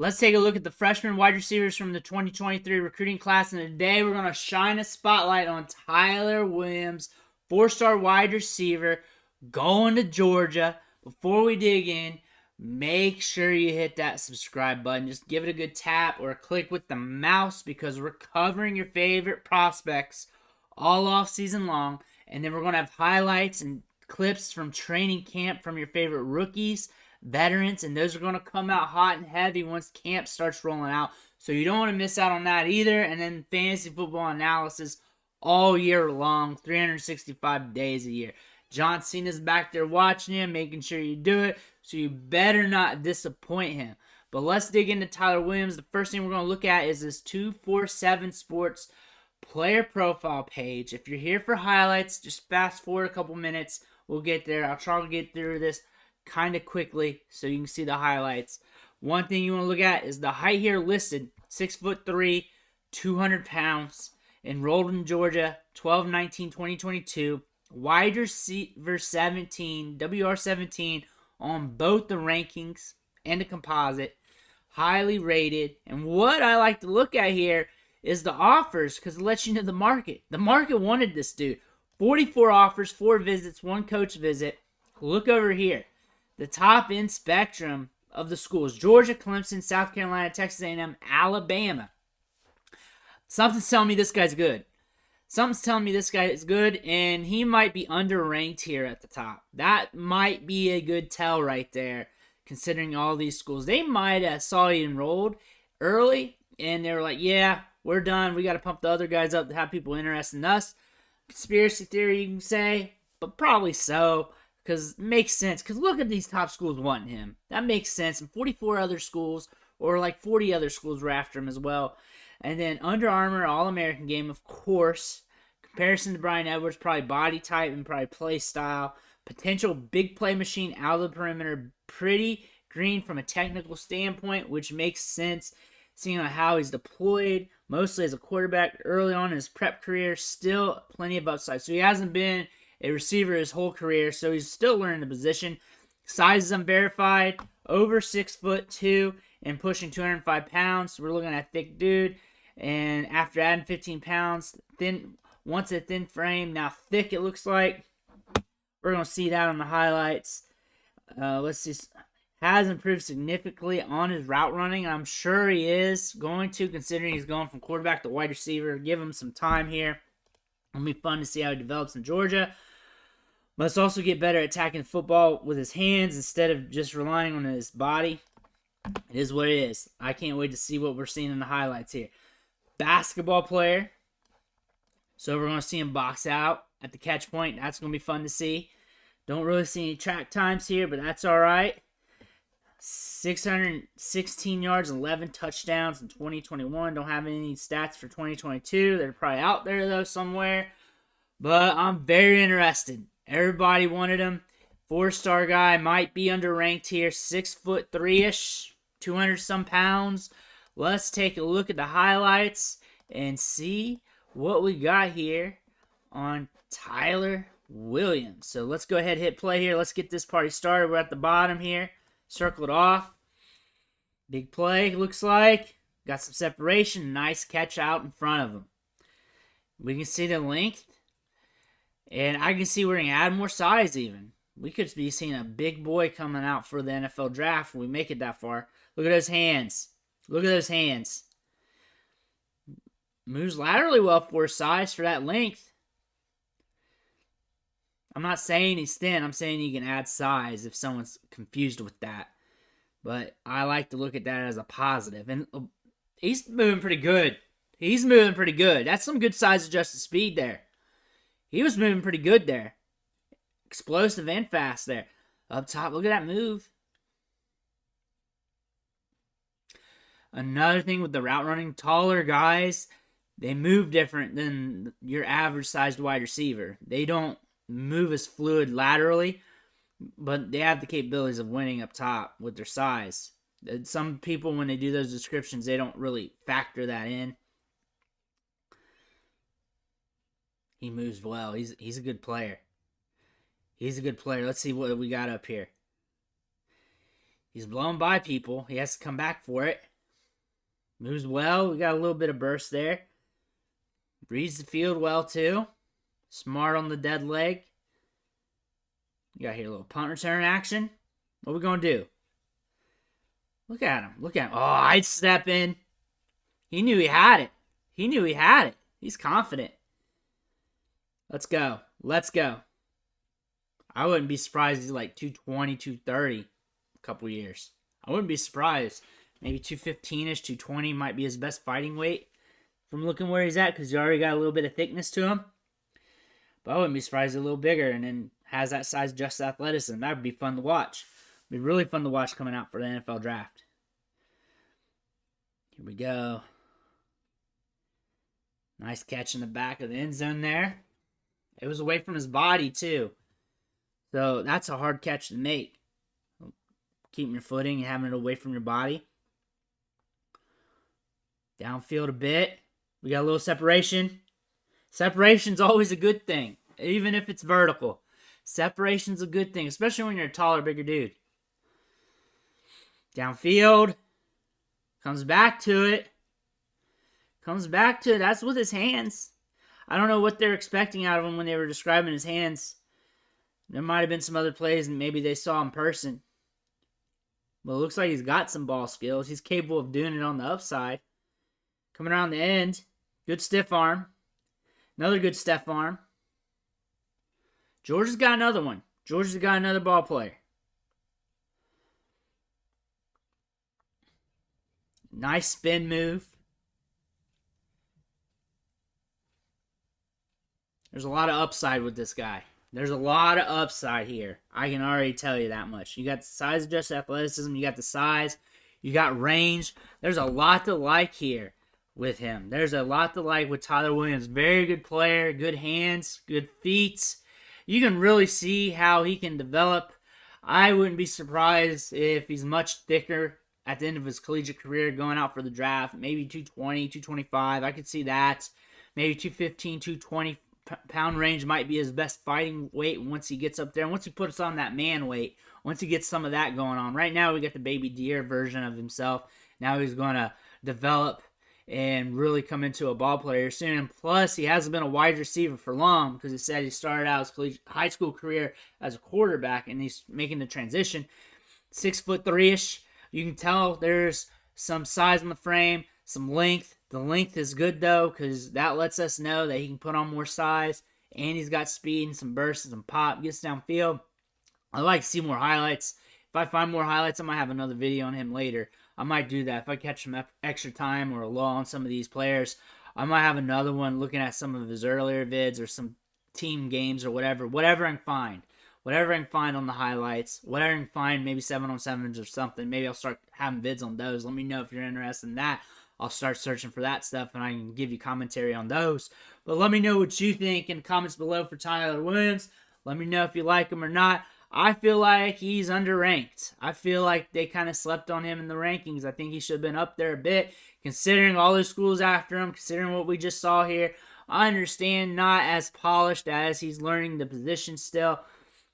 Let's take a look at the freshman wide receivers from the 2023 recruiting class. And today we're going to shine a spotlight on Tyler Williams, 4-star wide receiver, going to Georgia. Before we dig in, make sure you hit that subscribe button. Just give it a good tap or a click with the mouse because we're covering your favorite prospects all off season long. And then we're going to have highlights and clips from training camp from your favorite rookies, veterans, and those are going to come out hot and heavy once camp starts rolling out. So you don't want to miss out on that either. And then fantasy football analysis all year long, 365 days a year. John Cena's back there watching you, making sure you do it. So you better not disappoint him. But let's dig into Tyler Williams. The first thing we're going to look at is this 247 Sports player profile page. If you're here for highlights, just fast forward a couple minutes. We'll get there. I'll try to get through this kind of quickly so you can see the highlights. One thing you want to look at is the height here listed: 6'3", 200 pounds, enrolled in Georgia, 12/19/2022, wide receiver 17, WR17 on both the rankings and the composite, highly rated. And what I like to look at here is the offers, because it lets you know the market. The market wanted this dude. 44 offers, 4 visits, 1 coach visit. Look over here. The top end spectrum of the schools: Georgia, Clemson, South Carolina, Texas A&M, Alabama. Something's telling me this guy's good. Something's telling me this guy is good, and he might be underranked here at the top. That might be a good tell right there, considering all these schools. They might have saw he enrolled early, and they were like, yeah, we're done. We got to pump the other guys up to have people interested in us. Conspiracy theory, you can say, but probably so. Because it makes sense. Because look at these top schools wanting him. That makes sense. And 44 other schools, or like 40 other schools, were after him as well. And then Under Armour, All-American game, of course. Comparison to Brian Edwards, probably body type and probably play style. Potential big play machine out of the perimeter. Pretty green from a technical standpoint, which makes sense. Seeing how he's deployed, mostly as a quarterback early on in his prep career. Still plenty of upside. So he hasn't been a receiver his whole career, so he's still learning the position. Size is unverified, over 6'2" and pushing 205 pounds. So we're looking at a thick dude. And after adding 15 pounds, once a thin frame, now thick it looks like. We're going to see that on the highlights. Let's see. Has improved significantly on his route running. I'm sure he is going to, considering he's going from quarterback to wide receiver. Give him some time here. It'll be fun to see how he develops in Georgia. Must also get better at attacking football with his hands instead of just relying on his body. It is what it is. I can't wait to see what we're seeing in the highlights here. Basketball player. So we're going to see him box out at the catch point. That's going to be fun to see. Don't really see any track times here, but that's all right. 616 yards, 11 touchdowns in 2021. Don't have any stats for 2022. They're probably out there, though, somewhere. But I'm very interested. Everybody wanted him. 4-star guy, might be underranked here. 6'3"-ish, 200-some pounds. Let's take a look at the highlights and see what we got here on Tyler Williams. So let's go ahead and hit play here. Let's get this party started. We're at the bottom here. Circle it off. Big play, looks like. Got some separation. Nice catch out in front of him. We can see the length. And I can see we're going to add more size even. We could be seeing a big boy coming out for the NFL draft when we make it that far. Look at those hands. Look at those hands. Moves laterally well for his size, for that length. I'm not saying he's thin. I'm saying he can add size if someone's confused with that. But I like to look at that as a positive. And he's moving pretty good. He's moving pretty good. That's some good size adjusted speed there. He was moving pretty good there. Explosive and fast there. Up top, look at that move. Another thing with the route running, taller guys, they move different than your average sized wide receiver. They don't move as fluid laterally, but they have the capabilities of winning up top with their size. Some people, when they do those descriptions, they don't really factor that in. He moves well. He's a good player. He's a good player. Let's see what we got up here. He's blown by people. He has to come back for it. Moves well. We got a little bit of burst there. Reads the field well, too. Smart on the dead leg. You got here a little punt return action. What we going to do? Look at him. Look at him. Oh, I'd step in. He knew he had it. He knew he had it. He's confident. Let's go. Let's go. I wouldn't be surprised he's like 220, 230 a couple years. I wouldn't be surprised. Maybe 215-ish, 220 might be his best fighting weight from looking where he's at because he already got a little bit of thickness to him. But I wouldn't be surprised he's a little bigger and then has that size just athleticism. That would be fun to watch. It would be really fun to watch coming out for the NFL draft. Here we go. Nice catch in the back of the end zone there. It was away from his body, too. So that's a hard catch to make. Keeping your footing and having it away from your body. Downfield a bit. We got a little separation. Separation's always a good thing, even if it's vertical. Separation's a good thing, especially when you're a taller, bigger dude. Downfield. Comes back to it. That's with his hands. I don't know what they're expecting out of him when they were describing his hands. There might have been some other plays and maybe they saw in person. But it looks like he's got some ball skills. He's capable of doing it on the upside. Coming around the end. Good stiff arm. Another good stiff arm. Georgia's got another one. Georgia's got another ball player. Nice spin move. There's a lot of upside with this guy. There's a lot of upside here. I can already tell you that much. You got the size adjusted athleticism. You got the size. You got range. There's a lot to like here with him. There's a lot to like with Tyler Williams. Very good player. Good hands. Good feet. You can really see how he can develop. I wouldn't be surprised if he's much thicker at the end of his collegiate career going out for the draft. Maybe 220, 225. I could see that. Maybe 215, 220 pound range might be his best fighting weight once he gets up there. Once he puts on that man weight, once he gets some of that going on. Right now we got the baby deer version of himself. Now he's going to develop and really come into a ball player soon. And plus, he hasn't been a wide receiver for long because he said he started out his high school career as a quarterback and he's making the transition. 6'3"ish. You can tell there's some size on the frame, some length. The length is good, though, because that lets us know that he can put on more size. And he's got speed and some bursts and some pop. Gets downfield. I'd like to see more highlights. If I find more highlights, I might have another video on him later. I might do that. If I catch some extra time or a lull on some of these players, I might have another one looking at some of his earlier vids or some team games or whatever. Whatever I can find. Whatever I can find on the highlights. Whatever I can find, maybe 7-on-7s or something. Maybe I'll start having vids on those. Let me know if you're interested in that. I'll start searching for that stuff, and I can give you commentary on those. But let me know what you think in the comments below for Tyler Williams. Let me know if you like him or not. I feel like he's underranked. I feel like they kind of slept on him in the rankings. I think he should have been up there a bit, considering all the schools after him, considering what we just saw here. I understand not as polished as he's learning the position still,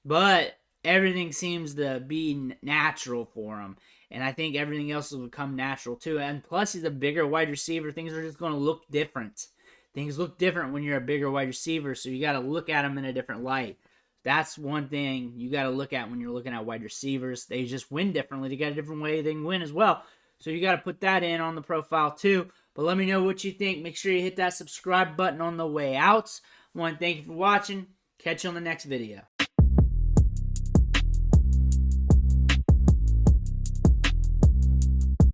but everything seems to be natural for him. And I think everything else will become natural too. And plus, he's a bigger wide receiver. Things are just going to look different. Things look different when you're a bigger wide receiver, so you got to look at them in a different light. That's one thing you got to look at when you're looking at wide receivers. They just win differently. They got a different way they can win as well. So you got to put that in on the profile too. But let me know what you think. Make sure you hit that subscribe button on the way out. I want to thank you for watching. Catch you on the next video.